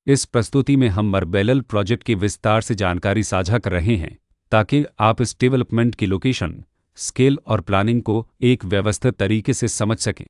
इस प्रस्तुति में हम मरबेलल प्रोजेक्ट की विस्तार से जानकारी साझा कर रहे हैं ताकि आप इस डेवलपमेंट की लोकेशन, स्केल और प्लानिंग को एक व्यवस्थित तरीके से समझ सकें।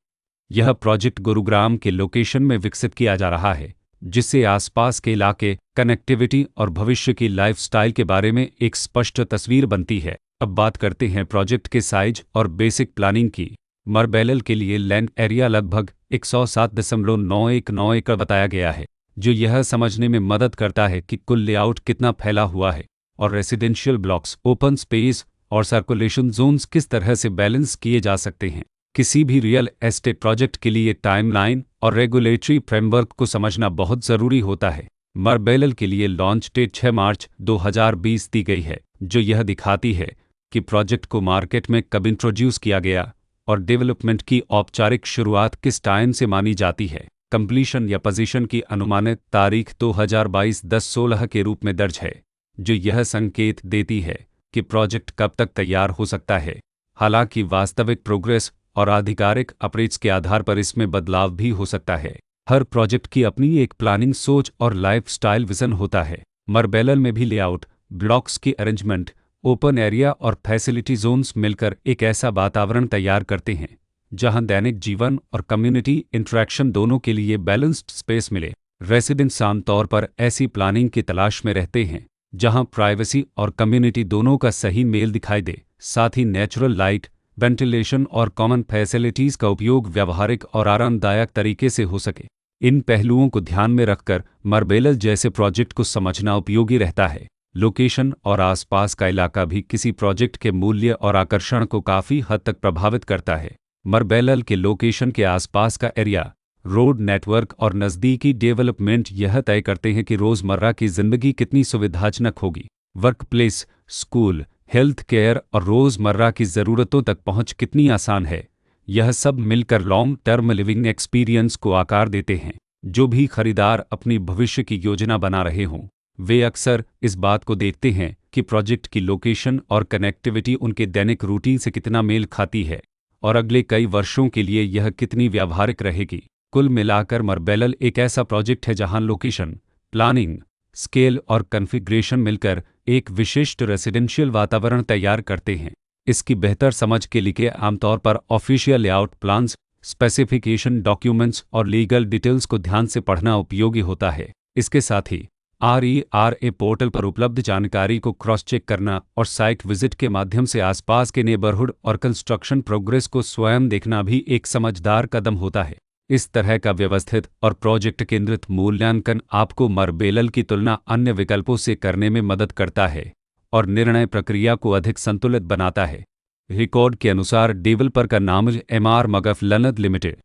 यह प्रोजेक्ट गुरुग्राम के लोकेशन में विकसित किया जा रहा है, जिससे आसपास के इलाके, कनेक्टिविटी और भविष्य की लाइफस्टाइल के बारे में एक स्पष्ट तस्वीर बनती है। अब बात करते हैं प्रोजेक्ट के साइज और बेसिक प्लानिंग की। मरबेलल के लिए लैंड एरिया लगभग 107.919 एकड़ बताया गया है, जो यह समझने में मदद करता है कि कुल लेआउट कितना फैला हुआ है और रेसिडेंशियल ब्लॉक्स, ओपन स्पेस और सर्कुलेशन जोन्स किस तरह से बैलेंस किए जा सकते हैं। किसी भी रियल एस्टेट प्रोजेक्ट के लिए टाइमलाइन और रेगुलेटरी फ्रेमवर्क को समझना बहुत ज़रूरी होता है। मरबेलल के लिए लॉन्च डेट 6 मार्च 2020 दी गई है, जो यह दिखाती है कि प्रोजेक्ट को मार्केट में कब इंट्रोड्यूस किया गया और डेवलपमेंट की औपचारिक शुरुआत किस टाइम से मानी जाती है। कंप्लीशन या पोजीशन की अनुमानित तारीख 2022-10-16 के रूप में दर्ज है, जो यह संकेत देती है कि प्रोजेक्ट कब तक तैयार हो सकता है। हालांकि वास्तविक प्रोग्रेस और आधिकारिक अपडेट्स के आधार पर इसमें बदलाव भी हो सकता है। हर प्रोजेक्ट की अपनी एक प्लानिंग सोच और लाइफस्टाइल विजन होता है। मरबेलल में भी लेआउट, ब्लॉक्स की अरेंजमेंट, ओपन एरिया और फैसिलिटी जोन्स मिलकर एक ऐसा वातावरण तैयार करते हैं जहां दैनिक जीवन और कम्युनिटी इंटरेक्शन दोनों के लिए बैलेंस्ड स्पेस मिले। रेसिडेंट्स आमतौर पर ऐसी प्लानिंग की तलाश में रहते हैं जहां प्राइवेसी और कम्युनिटी दोनों का सही मेल दिखाई दे, साथ ही नेचुरल लाइट, वेंटिलेशन और कॉमन फैसिलिटीज़ का उपयोग व्यावहारिक और आरामदायक तरीके से हो सके। इन पहलुओं को ध्यान में रखकर मरबेलल जैसे प्रोजेक्ट को समझना उपयोगी रहता है। लोकेशन और आसपास का इलाका भी किसी प्रोजेक्ट के मूल्य और आकर्षण को काफ़ी हद तक प्रभावित करता है। मरबेलल के लोकेशन के आसपास का एरिया, रोड नेटवर्क और नज़दीकी डेवलपमेंट यह तय करते हैं कि रोज़मर्रा की ज़िंदगी कितनी सुविधाजनक होगी। Work place, school, health care और रोज़मर्रा की ज़रूरतों तक पहुंच कितनी आसान है। यह सब मिलकर लॉन्ग टर्म लिविंग एक्सपीरियंस को आकार देते हैं। जो भी खरीदार अपनी भविष्य की योजना बना रहे हों, वे अक्सर इस बात को देखते हैं कि प्रोजेक्ट की लोकेशन और कनेक्टिविटी उनके दैनिक रूटीन से कितना मेल खाती है और अगले कई वर्षों के लिए यह कितनी व्यावहारिक रहेगी। कुल मिलाकर मरबेलल एक ऐसा प्रोजेक्ट है जहां लोकेशन, प्लानिंग, स्केल और कॉन्फ़िगरेशन मिलकर एक विशिष्ट रेसिडेंशियल वातावरण तैयार करते हैं। इसकी बेहतर समझ के लिए आमतौर पर official layout plans, specification documents और लीगल डिटेल्स को ध्यान से पढ़ना उपयोगी होता है। इसके साथ ही RERA पोर्टल पर उपलब्ध जानकारी को क्रॉस चेक करना और साइट विजिट के माध्यम से आसपास के नेबरहुड और कंस्ट्रक्शन प्रोग्रेस को स्वयं देखना भी एक समझदार कदम होता है। इस तरह का व्यवस्थित और प्रोजेक्ट केंद्रित मूल्यांकन आपको मरबेलल की तुलना अन्य विकल्पों से करने में मदद करता है और निर्णय प्रक्रिया को अधिक संतुलित बनाता है। रिकॉर्ड के अनुसार डेवलपर का नाम MR मगफ लनद लिमिटेड